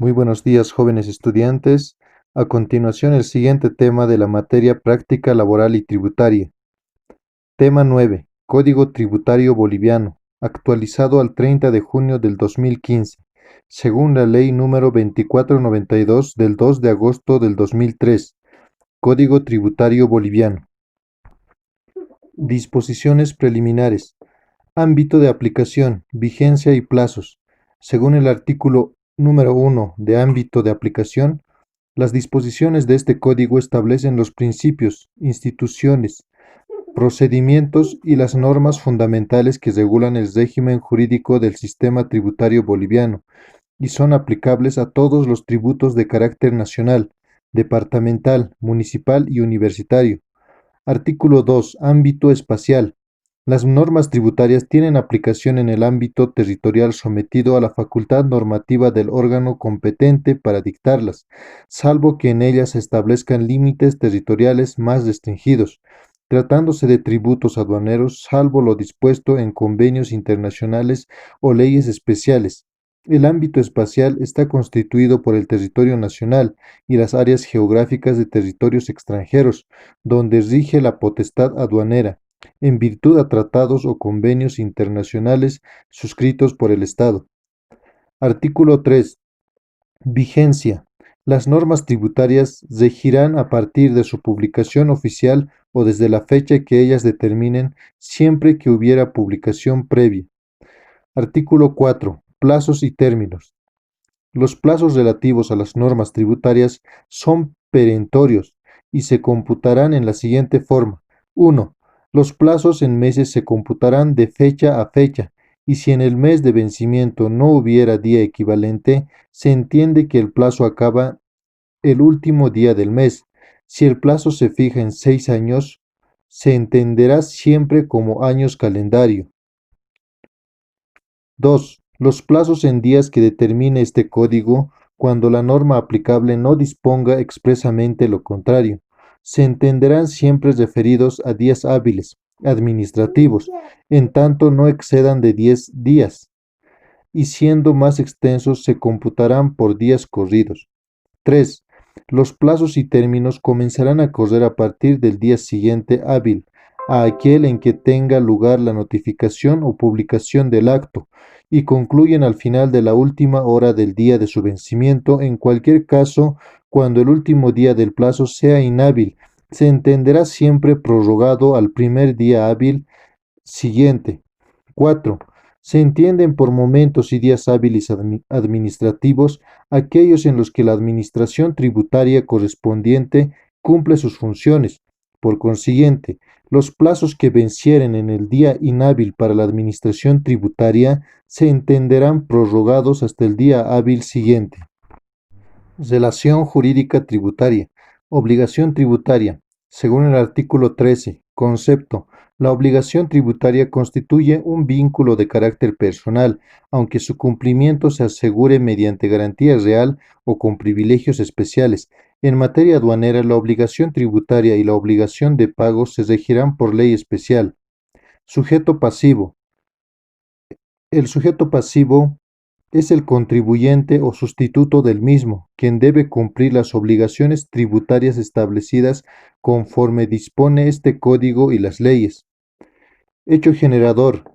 Muy buenos días, jóvenes estudiantes. A continuación, el siguiente tema de la materia práctica laboral y tributaria. Tema 9. Código Tributario Boliviano, actualizado al 30 de junio del 2015, según la Ley número 2492 del 2 de agosto del 2003. Código Tributario Boliviano. Disposiciones preliminares. Ámbito de aplicación, vigencia y plazos. Según el artículo número 1 de ámbito de aplicación, las disposiciones de este código establecen los principios, instituciones, procedimientos y las normas fundamentales que regulan el régimen jurídico del sistema tributario boliviano y son aplicables a todos los tributos de carácter nacional, departamental, municipal y universitario. Artículo 2. Ámbito espacial. Las normas tributarias tienen aplicación en el ámbito territorial sometido a la facultad normativa del órgano competente para dictarlas, salvo que en ellas se establezcan límites territoriales más restringidos, tratándose de tributos aduaneros, salvo lo dispuesto en convenios internacionales o leyes especiales. El ámbito espacial está constituido por el territorio nacional y las áreas geográficas de territorios extranjeros, donde rige la potestad aduanera en virtud a tratados o convenios internacionales suscritos por el Estado. Artículo 3. Vigencia. Las normas tributarias regirán a partir de su publicación oficial o desde la fecha que ellas determinen, siempre que hubiera publicación previa. Artículo 4. Plazos y términos. Los plazos relativos a las normas tributarias son perentorios y se computarán en la siguiente forma. 1. Los plazos en meses se computarán de fecha a fecha, y si en el mes de vencimiento no hubiera día equivalente, se entiende que el plazo acaba el último día del mes. Si el plazo se fija en 6 años, se entenderá siempre como años calendario. 2. Los plazos en días que determine este código, cuando la norma aplicable no disponga expresamente lo contrario, se entenderán siempre referidos a días hábiles, administrativos, en tanto no excedan de 10 días, y siendo más extensos se computarán por días corridos. 3. Los plazos y términos comenzarán a correr a partir del día siguiente hábil a aquel en que tenga lugar la notificación o publicación del acto, y concluyen al final de la última hora del día de su vencimiento. En cualquier caso, cuando el último día del plazo sea inhábil, se entenderá siempre prorrogado al primer día hábil siguiente. 4. Se entienden por momentos y días hábiles administrativos aquellos en los que la administración tributaria correspondiente cumple sus funciones. Por consiguiente, los plazos que vencieren en el día inhábil para la administración tributaria se entenderán prorrogados hasta el día hábil siguiente. Relación jurídica tributaria. Obligación tributaria. Según el artículo 13, concepto, la obligación tributaria constituye un vínculo de carácter personal, aunque su cumplimiento se asegure mediante garantía real o con privilegios especiales. En materia aduanera, la obligación tributaria y la obligación de pago se regirán por ley especial. Sujeto pasivo. El sujeto pasivo es el contribuyente o sustituto del mismo, quien debe cumplir las obligaciones tributarias establecidas conforme dispone este código y las leyes. Hecho generador.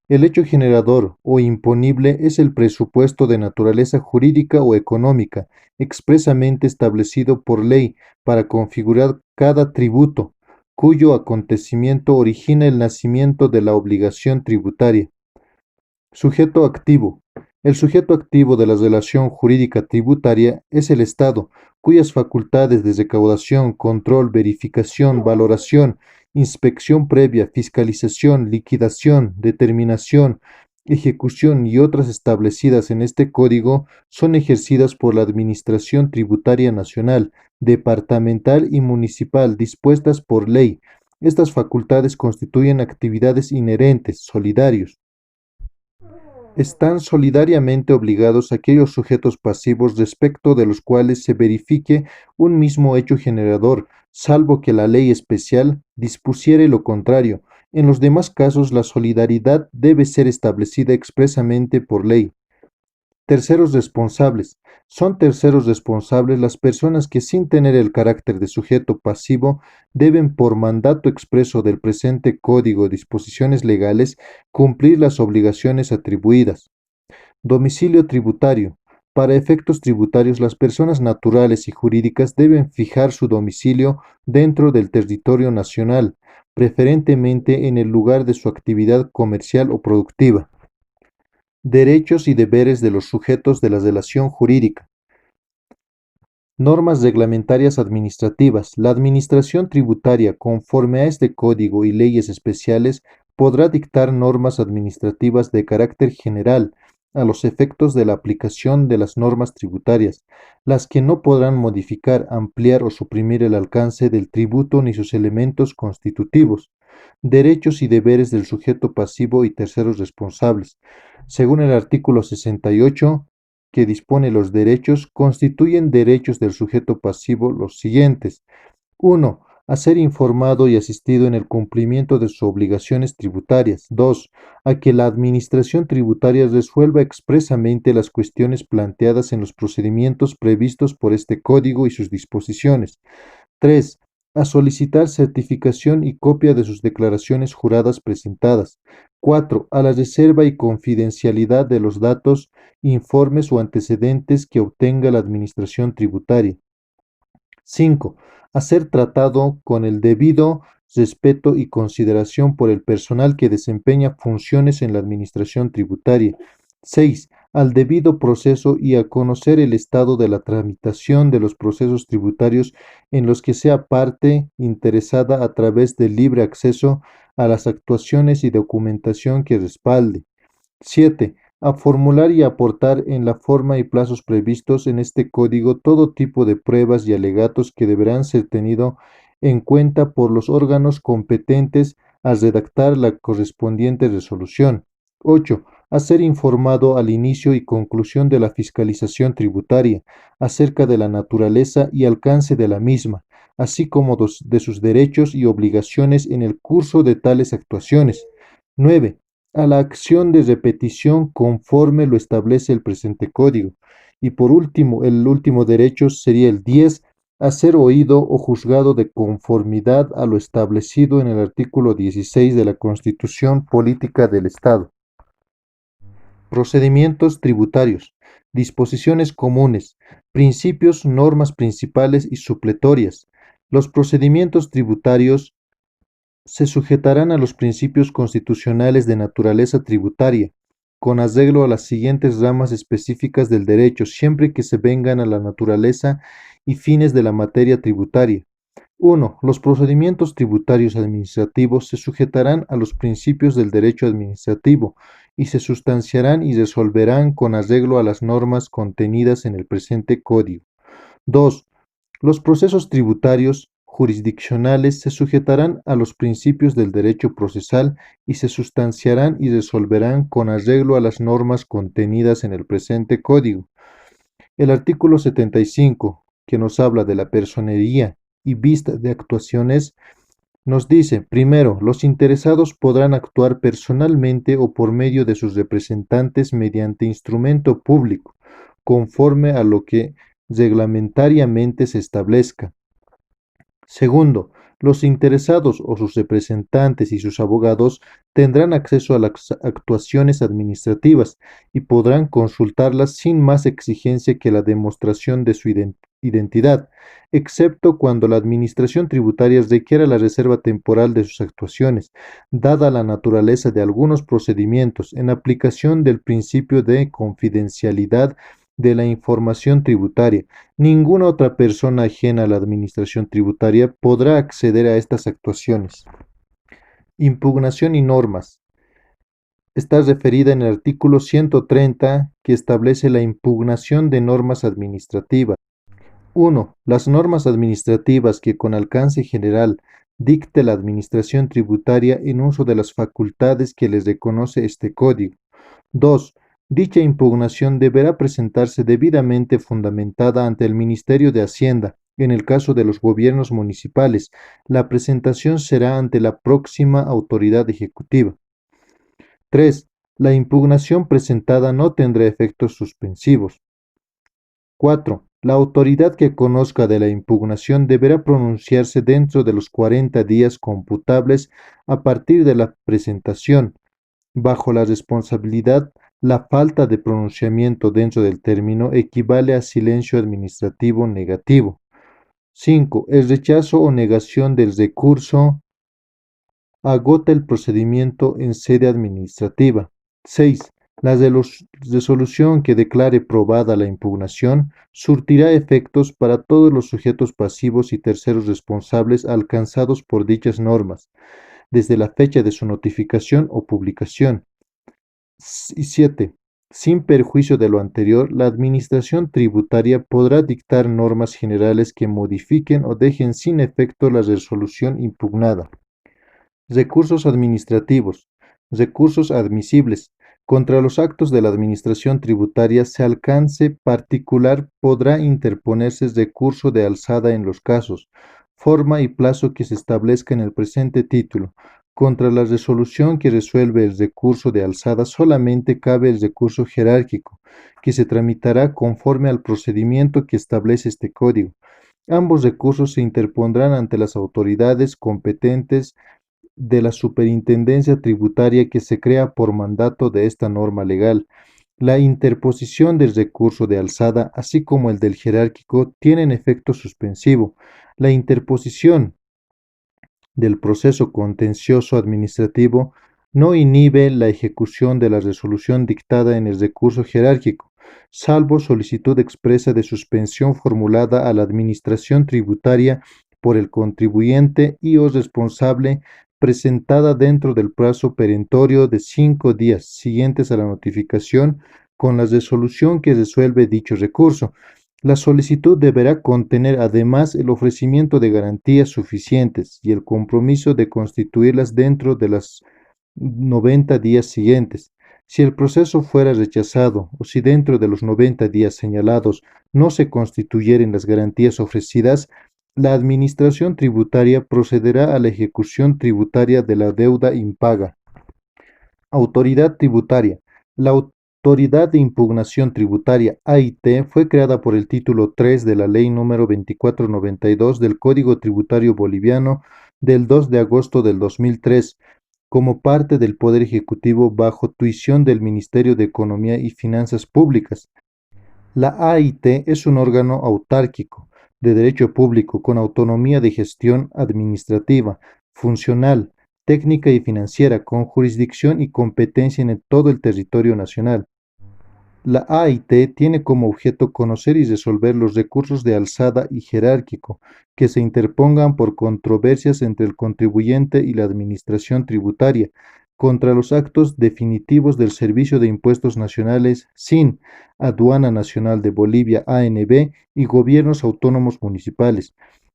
El hecho generador o imponible es el presupuesto de naturaleza jurídica o económica, expresamente establecido por ley para configurar cada tributo, cuyo acontecimiento origina el nacimiento de la obligación tributaria. Sujeto activo. El sujeto activo de la relación jurídica tributaria es el Estado, cuyas facultades de recaudación, control, verificación, valoración, inspección previa, fiscalización, liquidación, determinación, ejecución y otras establecidas en este código son ejercidas por la Administración Tributaria Nacional, departamental y municipal dispuestas por ley. Estas facultades constituyen actividades inherentes, solidarios. Están solidariamente obligados aquellos sujetos pasivos respecto de los cuales se verifique un mismo hecho generador, salvo que la ley especial dispusiere lo contrario. En los demás casos, la solidaridad debe ser establecida expresamente por ley. Terceros responsables. Son terceros responsables las personas que, sin tener el carácter de sujeto pasivo, deben, por mandato expreso del presente Código de Disposiciones Legales, cumplir las obligaciones atribuidas. Domicilio tributario. Para efectos tributarios, las personas naturales y jurídicas deben fijar su domicilio dentro del territorio nacional, preferentemente en el lugar de su actividad comercial o productiva. Derechos y deberes de los sujetos de la relación jurídica. Normas reglamentarias administrativas. La Administración tributaria, conforme a este Código y leyes especiales, podrá dictar normas administrativas de carácter general a los efectos de la aplicación de las normas tributarias, las que no podrán modificar, ampliar o suprimir el alcance del tributo ni sus elementos constitutivos. Derechos y deberes del sujeto pasivo y terceros responsables. Según el artículo 68, que dispone los derechos, constituyen derechos del sujeto pasivo los siguientes. 1. A ser informado y asistido en el cumplimiento de sus obligaciones tributarias. 2. A que la Administración tributaria resuelva expresamente las cuestiones planteadas en los procedimientos previstos por este Código y sus disposiciones. 3. A solicitar certificación y copia de sus declaraciones juradas presentadas. 4. A la reserva y confidencialidad de los datos, informes o antecedentes que obtenga la Administración tributaria. 5. A ser tratado con el debido respeto y consideración por el personal que desempeña funciones en la Administración tributaria. 6. Al debido proceso y a conocer el estado de la tramitación de los procesos tributarios en los que sea parte interesada a través del libre acceso a las actuaciones y documentación que respalde. 7. A formular y aportar en la forma y plazos previstos en este código todo tipo de pruebas y alegatos que deberán ser tenido en cuenta por los órganos competentes al redactar la correspondiente resolución. 8. A ser informado al inicio y conclusión de la fiscalización tributaria acerca de la naturaleza y alcance de la misma, así como de sus derechos y obligaciones en el curso de tales actuaciones. 9. A la acción de repetición conforme lo establece el presente código. Y por último, el último derecho sería el 10, a ser oído o juzgado de conformidad a lo establecido en el artículo 16 de la Constitución Política del Estado. Procedimientos tributarios. Disposiciones comunes. Principios, normas principales y supletorias. Los procedimientos tributarios se sujetarán a los principios constitucionales de naturaleza tributaria, con arreglo a las siguientes ramas específicas del derecho, siempre que se vengan a la naturaleza y fines de la materia tributaria. 1. Los procedimientos tributarios administrativos se sujetarán a los principios del derecho administrativo y se sustanciarán y resolverán con arreglo a las normas contenidas en el presente código. 2. Los procesos tributarios jurisdiccionales se sujetarán a los principios del derecho procesal y se sustanciarán y resolverán con arreglo a las normas contenidas en el presente código. El artículo 75, que nos habla de la personería y vista de actuaciones, nos dice, primero, los interesados podrán actuar personalmente o por medio de sus representantes mediante instrumento público, conforme a lo que reglamentariamente se establezca. Segundo, los interesados o sus representantes y sus abogados tendrán acceso a las actuaciones administrativas y podrán consultarlas sin más exigencia que la demostración de su identidad, excepto cuando la Administración tributaria requiera la reserva temporal de sus actuaciones, dada la naturaleza de algunos procedimientos, en aplicación del principio de confidencialidad de la información tributaria. Ninguna otra persona ajena a la Administración tributaria podrá acceder a estas actuaciones. Impugnación y normas. Está referida en el artículo 130, que establece la impugnación de normas administrativas. 1. Las normas administrativas que con alcance general dicte la Administración tributaria en uso de las facultades que les reconoce este código. 2. Dicha impugnación deberá presentarse debidamente fundamentada ante el Ministerio de Hacienda. En el caso de los gobiernos municipales, la presentación será ante la próxima autoridad ejecutiva. 3. La impugnación presentada no tendrá efectos suspensivos. 4. La autoridad que conozca de la impugnación deberá pronunciarse dentro de los 40 días computables a partir de la presentación. Bajo la responsabilidad, la falta de pronunciamiento dentro del término equivale a silencio administrativo negativo. 5. El rechazo o negación del recurso agota el procedimiento en sede administrativa. 6. La resolución que declare probada la impugnación surtirá efectos para todos los sujetos pasivos y terceros responsables alcanzados por dichas normas, desde la fecha de su notificación o publicación. Y 7. Sin perjuicio de lo anterior, la Administración tributaria podrá dictar normas generales que modifiquen o dejen sin efecto la resolución impugnada. Recursos administrativos. Recursos admisibles. Contra los actos de la Administración tributaria se alcance particular podrá interponerse recurso de alzada en los casos, forma y plazo que se establezca en el presente título. Contra la resolución que resuelve el recurso de alzada solamente cabe el recurso jerárquico, que se tramitará conforme al procedimiento que establece este código. Ambos recursos se interpondrán ante las autoridades competentes de la Superintendencia Tributaria que se crea por mandato de esta norma legal. La interposición del recurso de alzada, así como el del jerárquico, tienen efecto suspensivo. La interposición del proceso contencioso administrativo no inhibe la ejecución de la resolución dictada en el recurso jerárquico, salvo solicitud expresa de suspensión formulada a la Administración tributaria por el contribuyente y o responsable presentada dentro del plazo perentorio de 5 días siguientes a la notificación con la resolución que resuelve dicho recurso. La solicitud deberá contener además el ofrecimiento de garantías suficientes y el compromiso de constituirlas dentro de los 90 días siguientes. Si el proceso fuera rechazado o si dentro de los 90 días señalados no se constituyeren las garantías ofrecidas, la Administración tributaria procederá a la ejecución tributaria de la deuda impaga. Autoridad tributaria. La Autoridad de Impugnación Tributaria, AIT, fue creada por el título 3 de la Ley número 2492 del Código Tributario Boliviano del 2 de agosto del 2003, como parte del Poder Ejecutivo bajo tuición del Ministerio de Economía y Finanzas Públicas. La AIT es un órgano autárquico, de derecho público, con autonomía de gestión administrativa, funcional, técnica y financiera, con jurisdicción y competencia en todo el territorio nacional. La AIT tiene como objeto conocer y resolver los recursos de alzada y jerárquico que se interpongan por controversias entre el contribuyente y la administración tributaria contra los actos definitivos del Servicio de Impuestos Nacionales SIN, Aduana Nacional de Bolivia ANB y gobiernos autónomos municipales.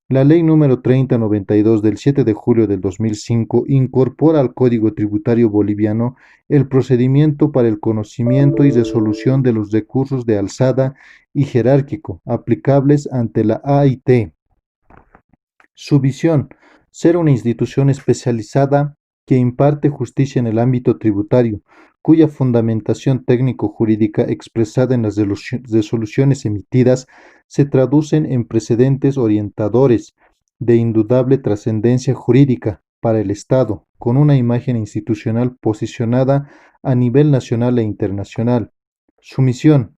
La Ley número 3092 del 7 de julio del 2005 incorpora al Código Tributario Boliviano el procedimiento para el conocimiento y resolución de los recursos de alzada y jerárquico aplicables ante la AIT. Su visión: ser una institución especializada que imparte justicia en el ámbito tributario, cuya fundamentación técnico-jurídica expresada en las resoluciones emitidas se traducen en precedentes orientadores de indudable trascendencia jurídica para el Estado, con una imagen institucional posicionada a nivel nacional e internacional. Su misión: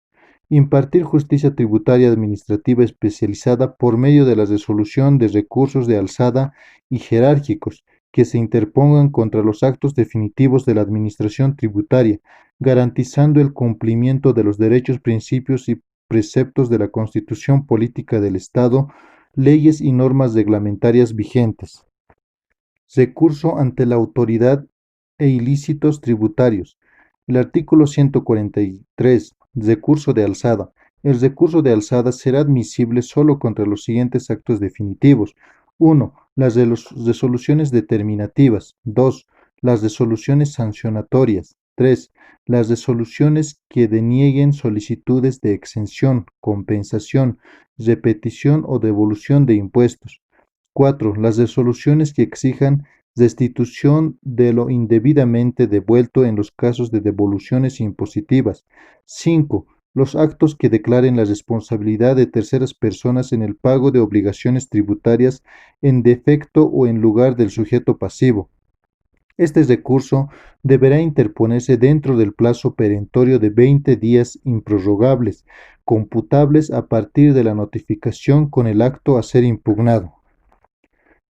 impartir justicia tributaria administrativa especializada por medio de la resolución de recursos de alzada y jerárquicos que se interpongan contra los actos definitivos de la Administración tributaria, garantizando el cumplimiento de los derechos, principios y preceptos de la Constitución Política del Estado, leyes y normas reglamentarias vigentes. Recurso ante la autoridad e ilícitos tributarios. El artículo 143. Recurso de alzada. El recurso de alzada será admisible solo contra los siguientes actos definitivos. 1. Las resoluciones determinativas. 2. Las resoluciones sancionatorias. 3. Las resoluciones que denieguen solicitudes de exención, compensación, repetición o devolución de impuestos. 4. Las resoluciones que exijan restitución de lo indebidamente devuelto en los casos de devoluciones impositivas. 5. Los actos que declaren la responsabilidad de terceras personas en el pago de obligaciones tributarias en defecto o en lugar del sujeto pasivo. Este recurso deberá interponerse dentro del plazo perentorio de 20 días improrrogables, computables a partir de la notificación con el acto a ser impugnado.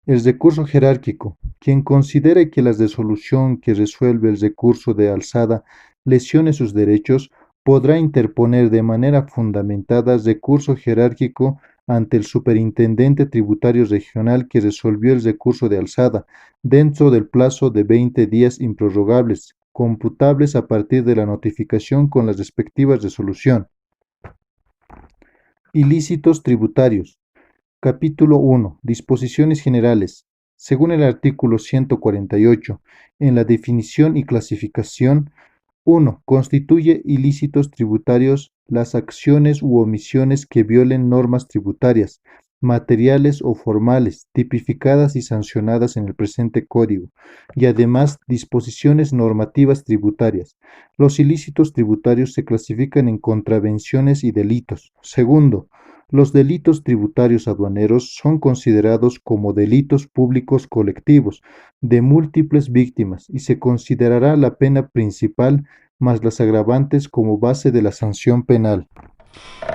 El recurso jerárquico. Quien considere que la resolución que resuelve el recurso de alzada lesione sus derechos, podrá interponer de manera fundamentada recurso jerárquico ante el superintendente tributario regional que resolvió el recurso de alzada, dentro del plazo de 20 días improrrogables, computables a partir de la notificación con la respectiva resolución. Ilícitos tributarios. Capítulo 1. Disposiciones generales. Según el artículo 148, en la definición y clasificación, 1. Constituye ilícitos tributarios las acciones u omisiones que violen normas tributarias, materiales o formales, tipificadas y sancionadas en el presente Código, y además disposiciones normativas tributarias. Los ilícitos tributarios se clasifican en contravenciones y delitos. Segundo, los delitos tributarios aduaneros son considerados como delitos públicos colectivos de múltiples víctimas y se considerará la pena principal más las agravantes como base de la sanción penal.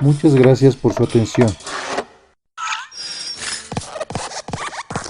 Muchas gracias por su atención.